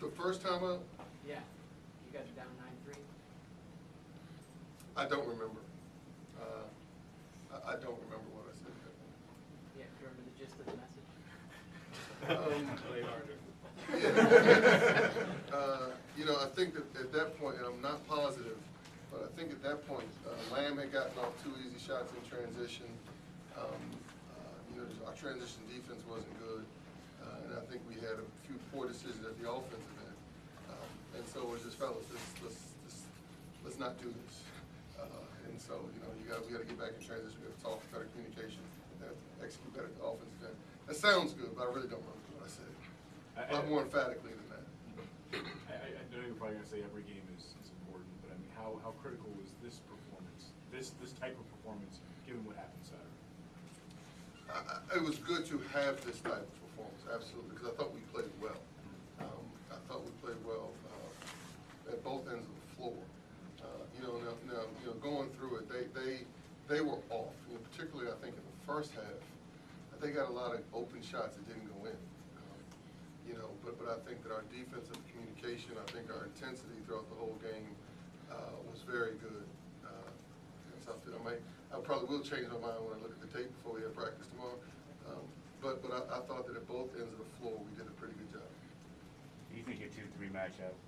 The first time out, Yeah, you guys are down 9-3. I don't remember. I don't remember what I said. Yeah, do you remember the gist of the message? Play harder. You know, I think that at that point, and I'm not positive, but I think at that point, Lamb had gotten off 2 easy shots in transition. You know, our transition defense wasn't good, and I think we had a few poor decisions at the offensive end. And so we're just, fellas, let's not do this. And so, you know, we got to get back in transition. We have to talk better communication, execute better at the offensive end. That sounds good, but I really don't remember what I said. A lot more emphatically than that. I know you're probably going to say every game is important, but I mean, how critical was this performance, this type of performance, given what happened Saturday? It was good to have this type of performance, absolutely, because I thought we played well. I thought we played well at both ends of the floor. You know, now, you know, going through it, they were off. You know, particularly, I think in the first half, they got a lot of open shots that didn't go in. You know, but I think that our defensive communication, I think our intensity throughout the whole game was very good. So I probably will change my mind when I look at the tape before we have practice tomorrow. But I thought that at both ends of the floor we did a pretty good job. Do you think your 2-3 matchup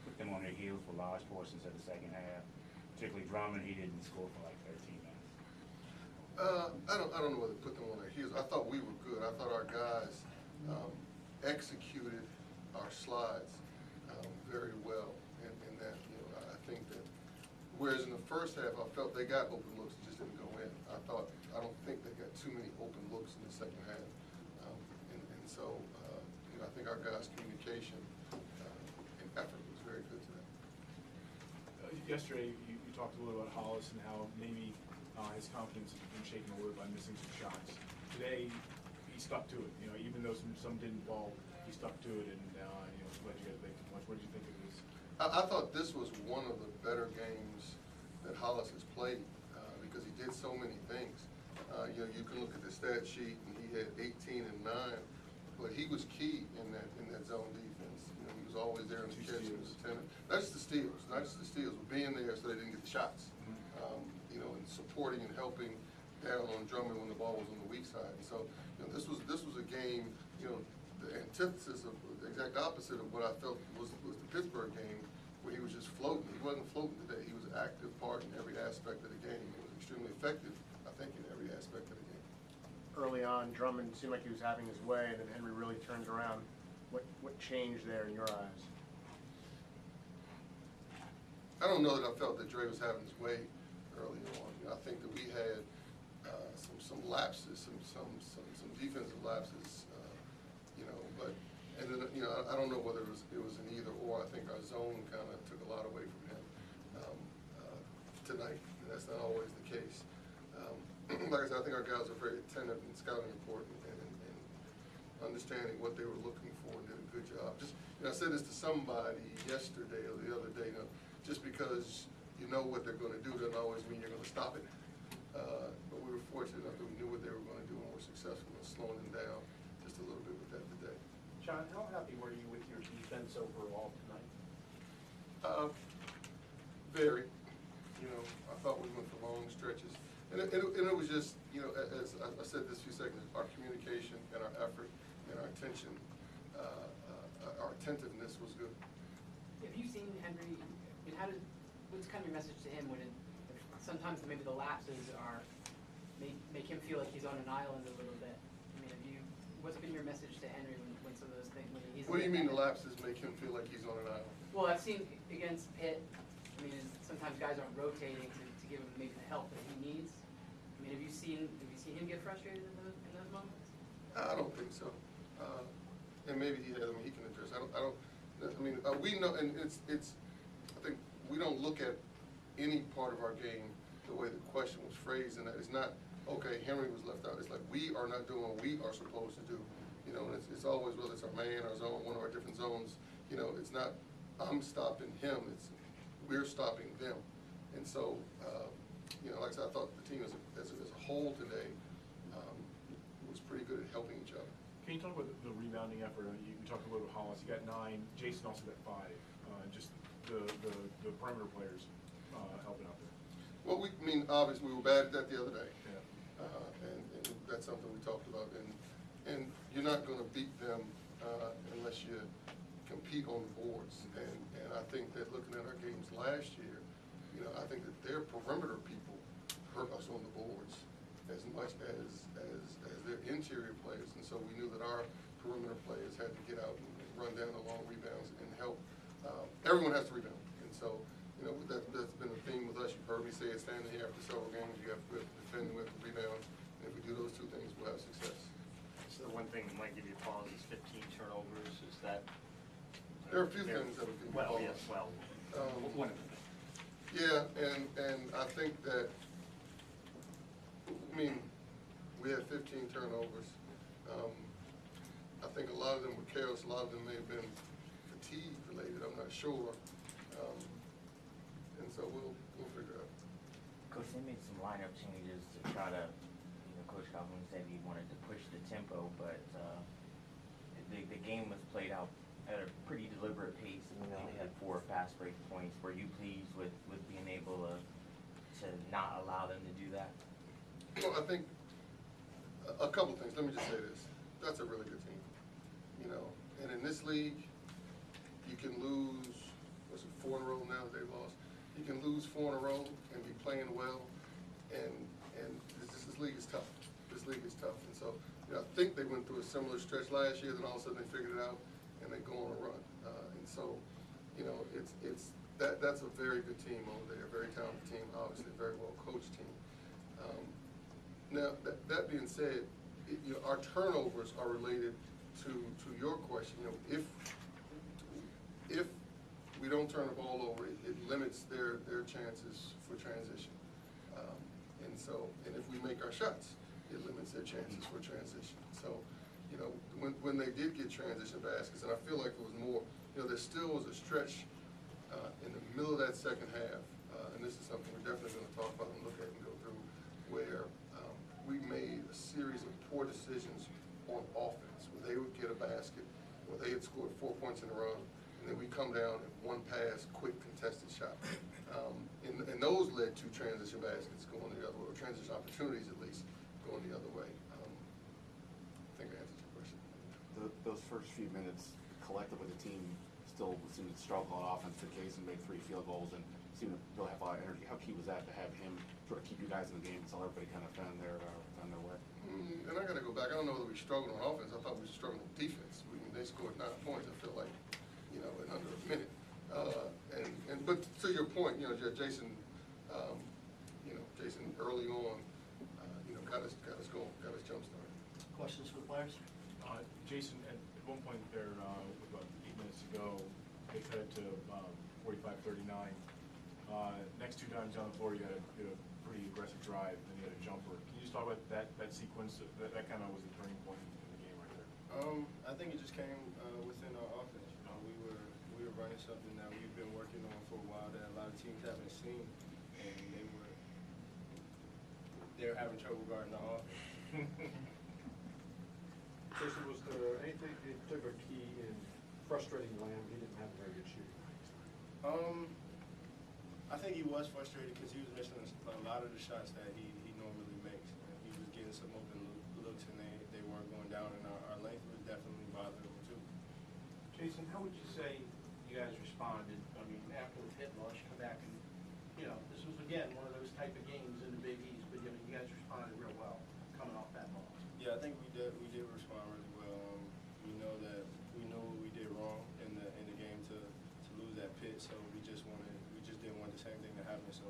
put them on their heels for large portions of the second half? Particularly Drummond, he didn't score for like 13 minutes. I don't know whether to put them on their heels. I thought we were good. I thought our guys executed our slides very well, in that, you know, I think that whereas in the first half I felt they got open looks and just didn't go in. I don't think they got too many open looks in the second half, and so you know, I think our guys' communication and effort was very good today. Yesterday, you talked a little about Hollis and how maybe his confidence has been shaken a little by missing some shots. Today, he stuck to it. You know, even though some didn't fall, he stuck to it, and you know, let you guys make too much. What did you think of this? I thought this was one of the better games that Hollis has played because he did so many things. You know, you can look at the stat sheet, and he had 18 and 9, but he was key in that zone defense. You know, he was always there in the catch. He was attentive. Not just the steals, but being there so they didn't get the shots. You know, and supporting and helping down on Drummond when the ball was on the weak side. And so, you know, this was a game. You know, the antithesis of the exact opposite of what I felt was the Pittsburgh game, where he was just floating. He wasn't floating today. He was an active part in every aspect of the game. He was extremely effective, I think, in every aspect of the game. Early on, Drummond seemed like he was having his way, and then Henry really turned around. What changed there in your eyes? I don't know that I felt that Dre was having his way early on. You know, I think that we had some lapses, some defensive lapses. You know, and then, you know, I don't know whether it was an either or. I think our zone kind of took a lot away from him tonight, and that's not always the case. Like I said, I think our guys are very attentive in scouting report and understanding what they were looking for, and did a good job. Just, you know, I said this to somebody yesterday or the other day. You know, just because you know what they're going to do doesn't always mean you're going to stop it. But we were fortunate enough that we knew what they were going to do, and were successful in slowing them down just a little bit with that today. John, how happy were you with your defense overall tonight? Very. You know, I thought we went for long stretches. And it was just, you know, as I said this a few seconds, our communication and our effort and our attention, our attentiveness was good. Have you seen Henry, I mean, what's kind of your message to him when sometimes maybe the lapses make him feel like he's on an island a little bit? I mean, what's been your message to Henry when some of those things, when he's... What do you mean the lapses make him feel like he's on an island? Well, I've seen against Pitt, I mean, sometimes guys aren't rotating to give him maybe the help that he needs. I mean, have you seen him get frustrated in those moments? I don't think so. And maybe he has. I mean, he can address. I mean, we know, and it's. I think we don't look at any part of our game the way the question was phrased, and that it's not okay. Henry was left out. It's like we are not doing what we are supposed to do. You know, and it's always, whether it's our man, our zone, one of our different zones. You know, it's not I'm stopping him. It's we're stopping them. And so, you know, like I said, I thought the team as a whole today was pretty good at helping each other. Can you talk about the rebounding effort? You talked a little bit about Hollis. You got 9. Jason also got 5. Just the perimeter players helping out there. Well, I mean, obviously, we were bad at that the other day. Yeah. And that's something we talked about. And you're not going to beat them unless you compete on the boards. And I think that looking at our games last year, you know, I think that their perimeter people hurt us on the boards as much as their interior players. And so we knew that our perimeter players had to get out and run down the long rebounds and help. Everyone has to rebound. And so, you know, that's been a theme with us. You've heard me say it standing here after several games. You have to defend with the rebound. And if we do those two things, we'll have success. So the one thing that might give you pause is 15 turnovers. Is that? There are a few things that would give me Well, pause. yes, well, one of them. Yeah, and I think that, I mean, we had 15 turnovers. I think a lot of them were careless. A lot of them may have been fatigue related. I'm not sure. And so we'll figure it out. Coach, they made some lineup changes to try to, Coach Calhoun said he wanted to push the tempo, but the game was played out at a pretty deliberate pace. They had 4 fast break points. Were you pleased with being able to not allow them to do that? Well, I think a couple things. Let me just say this. That's a really good team. You know, and in this league, you can lose, what's it, 4 in a row now that they've lost. You can lose 4 in a row and be playing well, and this league is tough. This league is tough. And so, you know, I think they went through a similar stretch last year, then all of a sudden they figured it out, and they go on a run. And so, you know, that's a very good team over there, a very talented team, obviously a very well-coached team. Now, that being said, you know, our turnovers are related to your question. You know, if we don't turn the ball over, it limits their chances for transition. And if we make our shots, it limits their chances for transition. So, you know, when they did get transition baskets, and I feel like it was more, you know, there still was a stretch in the middle of that second half, and this is something we're definitely going to talk about and look at and go through, where we made a series of poor decisions on offense, where they would get a basket, where they had scored 4 points in a row, and then we come down and 1 pass, quick contested shot. And those led to transition baskets going the other way, or transition opportunities at least going the other way. I think I answered your question. Those first few minutes collectively, the team still seemed to struggle on offense. Jason made 3 field goals and seemed to really have a lot of energy. How key was that to have him sort of keep you guys in the game until everybody kind of found their way? And I got to go back. I don't know whether we struggled on offense. I thought we were struggling on defense. They scored 9 points, I feel like, you know, in under a minute. But to your point, you know, Jason, Jason early on, got us going, got us jump started. Questions for the players? Jason, at one point there, about 8 minutes ago, they cut it to 45-39. Next 2 times on the floor, you had a pretty aggressive drive, and you had a jumper. Can you just talk about that sequence? That kind of was the turning point in the game right there. I think it just came within our offense. We were running something that we've been working on for a while that a lot of teams haven't seen, and they were having trouble guarding the offense. Jason, was there anything in particular key in frustrating Lamb? He didn't have a very good shooting. I think he was frustrated because he was missing a lot of the shots that he normally makes. He was getting some open looks, and they weren't going down, and our length was definitely bothering him too. Jason, how would you say you guys responded? I mean, after the hit loss, you come back and, this was again one of those type of games in the Big East, but you guys responded real well coming off that loss. Yeah, I think we did respond really well. We know what we did wrong in the game to lose that pit, so we just didn't want the same thing to happen, so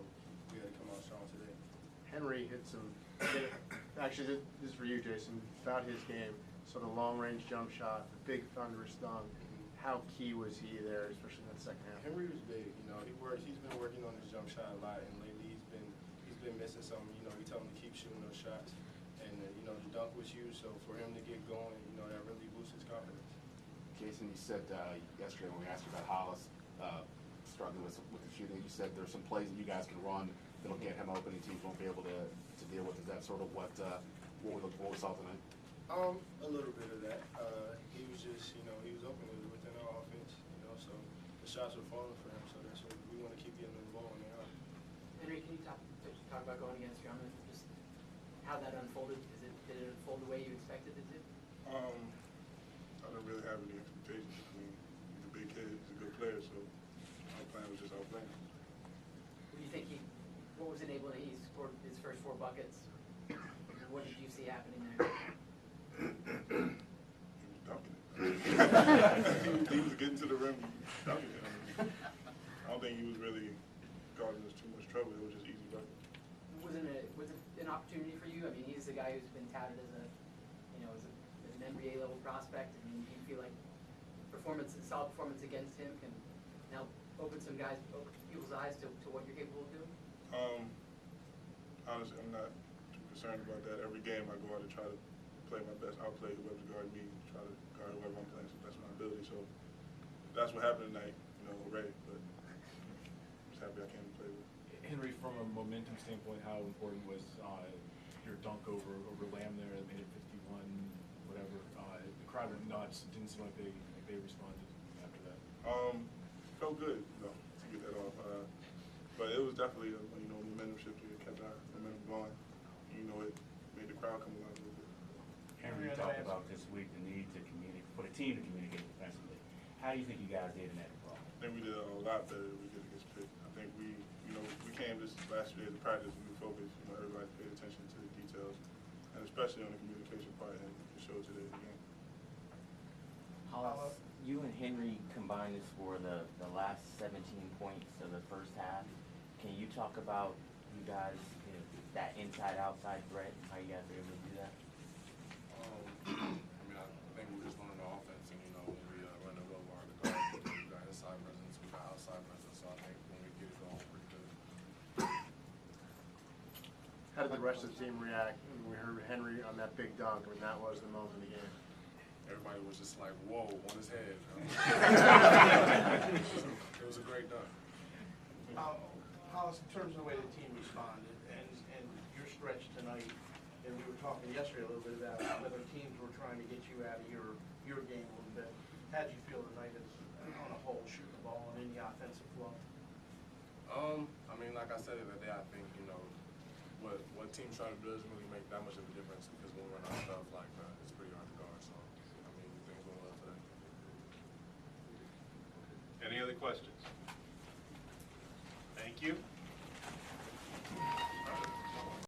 we had to come out strong today. Henry hit some, actually this is for you, Jason, throughout his game, so the long-range jump shot, the big thunderous dunk, how key was he there, especially in that second half? Henry was big, he's been working on his jump shot a lot, and lately he's been missing some, we tell him to keep shooting those shots, and the dunk was huge, so for him to get going, that really boosts his confidence. Jason, you said yesterday when we asked you about Hollis struggling with the shooting, you said there's some plays that you guys can run that'll get him open and teams won't be able to deal with. Is that sort of what we saw tonight? A little bit of that. He was just, he was open within our offense, so the shots were falling for him, so that's what we want to keep getting the ball in the arm. Henry, can you talk about going against Drummond, just how that unfolded? Did it unfold the way you expected it to? I don't really have any expectations. I mean, he's a big kid, he's a good player, so our plan was just our plan. What do you think what was enabling he scored his first 4 buckets? What did you see happening there? He was dunking it. He was getting to the rim, dunking it. I don't think he was really causing us too much trouble. It was just easy bucket. Was it an opportunity for you? I mean, he's a guy who's been touted as as an NBA level prospect. I mean, do you feel like solid performance against him can now open people's eyes to what you're capable of doing? Honestly, I'm not too concerned about that. Every game I go out and try to play my best. I'll play whoever's guarding me, try to guard whoever I'm playing to the best of my ability. So that's what happened tonight, already. But I'm just happy I came to play with. Henry, from a momentum standpoint, how important was your dunk over Lamb there that made it 51, whatever? The crowd went nuts. It didn't seem like they responded after that. Felt good, to get that off. But it was definitely a momentum shift. It kept our momentum going. It made the crowd come alive a little bit. Henry, you talked about this week the need to communicate, for the team to communicate defensively. How do you think you guys did in that involvement? I think we did a lot better than we did against Pitt. I think we came this last year to practice and we focused. Everybody paid attention to the details, and especially on the communication part, and it showed today in the game. Hollis, you and Henry combined to score the last 17 points of the first half. Can you talk about you guys, that inside-outside threat, and how you guys were able to do that? I think we're just learning the offense, and when we run the low bar, we got inside presence, we got outside presence, so I think when we get it going, we're pretty good. How did the rest of the team react when we heard Henry on that big dunk? I mean, that was the moment of the game. Everybody was just like, whoa, on his head. It was a great dunk. Hollis, in terms of the way the team responded and your stretch tonight, and we were talking yesterday a little bit about whether teams were trying to get you out of your game a little bit. How did you feel tonight as on a whole shooting the ball and in the offensive flow? Like I said the other day, I think, what teams try to do doesn't really make that much of a difference because when we're on stuff like that, it's pretty hard to guard. So, things went well today. Any other questions? Thank you.